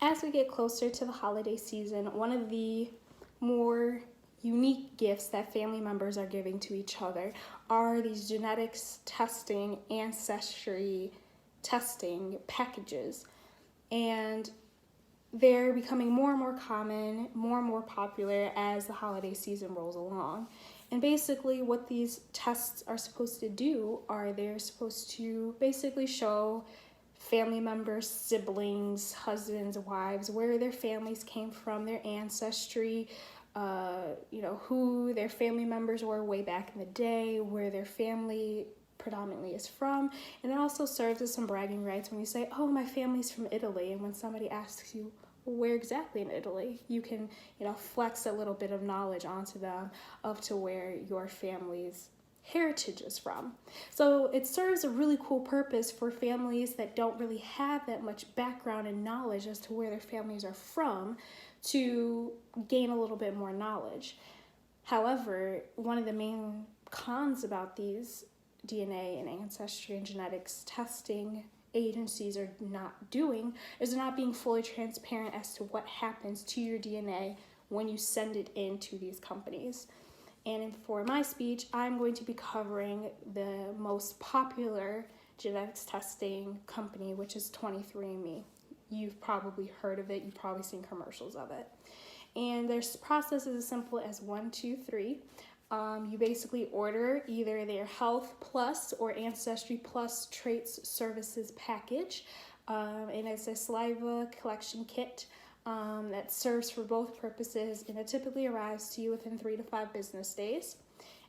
As we get closer to the holiday season, one of the more unique gifts that family members are giving to each other are these genetics testing, ancestry testing packages. And they're becoming more and more common, more and more popular as the holiday season rolls along. And basically, what these tests are supposed to do are they're supposed to basically show family members, siblings, husbands, wives, where their families came from, their ancestry, who their family members were way back in the day, where their family predominantly is from. And it also serves as some bragging rights when you say, oh, my family's from Italy. And when somebody asks you, where exactly in Italy, you can, flex a little bit of knowledge onto them of to where your family's heritage is from. So it serves a really cool purpose for families that don't really have that much background and knowledge as to where their families are from to gain a little bit more knowledge. However, one of the main cons about these DNA and ancestry and genetics testing agencies are not doing is they're not being fully transparent as to what happens to your DNA when you send it into these companies. And for my speech, I'm going to be covering the most popular genetics testing company, which is 23andMe. You've probably heard of it. You've probably seen commercials of it. And their process is as simple as 1, 2, 3. You basically order either their Health Plus or Ancestry Plus Traits Services package. And it's a saliva collection kit that serves for both purposes, and it typically arrives to you within 3 to 5 business days.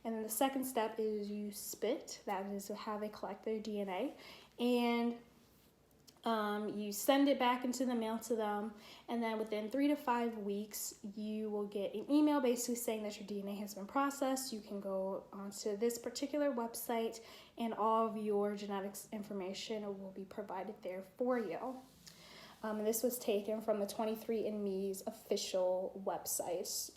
And then the second step is you spit, that is how they collect their DNA, and you send it back into the mail to them, and then within 3 to 5 weeks, you will get an email basically saying that your DNA has been processed. You can go onto this particular website, and all of your genetics information will be provided there for you. And this was taken from the 23andMe's official website,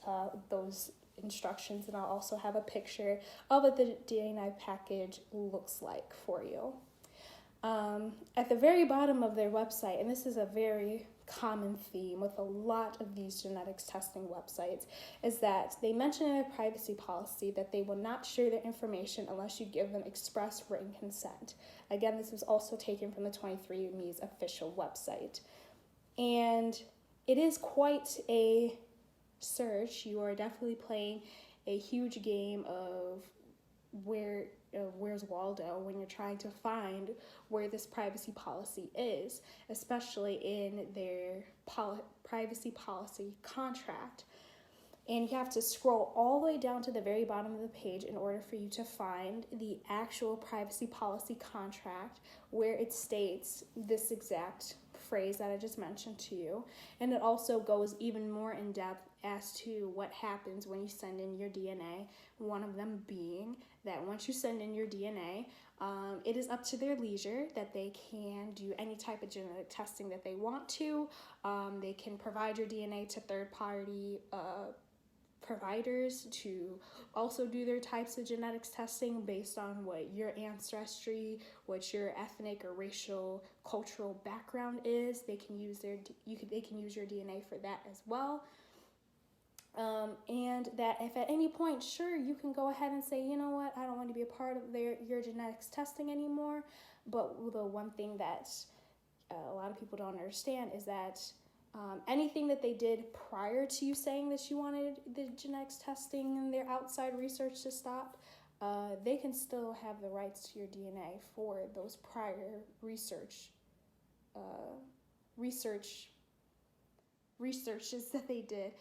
those instructions, and I'll also have a picture of what the DNA package looks like for you. At the very bottom of their website, and this is a very common theme with a lot of these genetics testing websites, is that they mention in their privacy policy that they will not share their information unless you give them express written consent. Again, this was also taken from the 23andMe's official website. And it is quite a search. You are definitely playing a huge game of where's Waldo when you're trying to find where this privacy policy is, especially in their privacy policy contract. And you have to scroll all the way down to the very bottom of the page in order for you to find the actual privacy policy contract where it states this exact phrase that I just mentioned to you. And it also goes even more in depth as to what happens when you send in your DNA, one of them being that once you send in your DNA, it is up to their leisure that they can do any type of genetic testing that they want to. They can provide your DNA to third-party providers to also do their types of genetics testing based on what your ancestry, what your ethnic or racial, cultural background is. They can use they can use your DNA for that as well. And that if at any point, sure, you can go ahead and say, you know what, I don't want to be a part of your genetics testing anymore. But the one thing that a lot of people don't understand is that anything that they did prior to you saying that you wanted the genetics testing and their outside research to stop, they can still have the rights to your DNA for those prior researches that they did.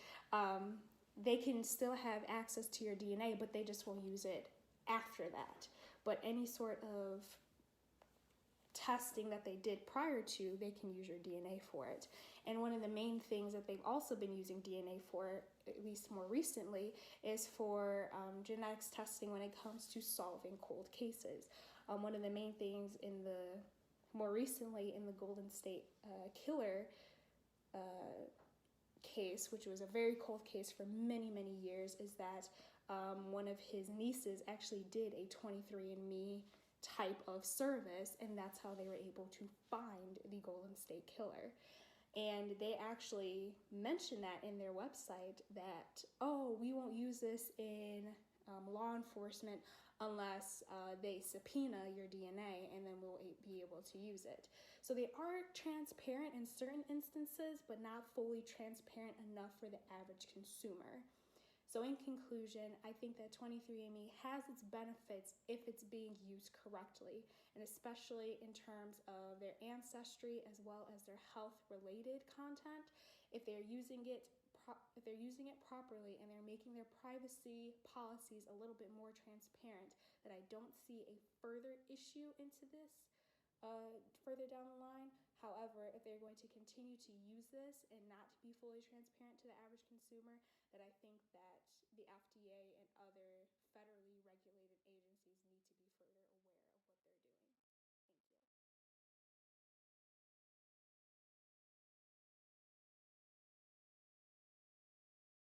They can still have access to your DNA, but they just will use it after that. But any sort of testing that they did prior to, they can use your DNA for it. And one of the main things that they've also been using DNA for, at least more recently, is for genetics testing when it comes to solving cold cases. One of the main things more recently in the Golden State Killer case, which was a very cold case for many, many years, is that one of his nieces actually did a 23andMe type of service, and that's how they were able to find the Golden State Killer. And they actually mention that in their website that, oh, we won't use this in law enforcement unless they subpoena your DNA, and then we'll be able to use it. So they are transparent in certain instances, but not fully transparent enough for the average consumer. So in conclusion, I think that 23andMe has its benefits if it's being used correctly, and especially in terms of their ancestry as well as their health-related content. If they're using it properly and they're making their privacy policies a little bit more transparent, that I don't see a further issue into this further down the line. However, if they're going to continue to use this and not be fully transparent to the average consumer, that I think that the FDA and other federally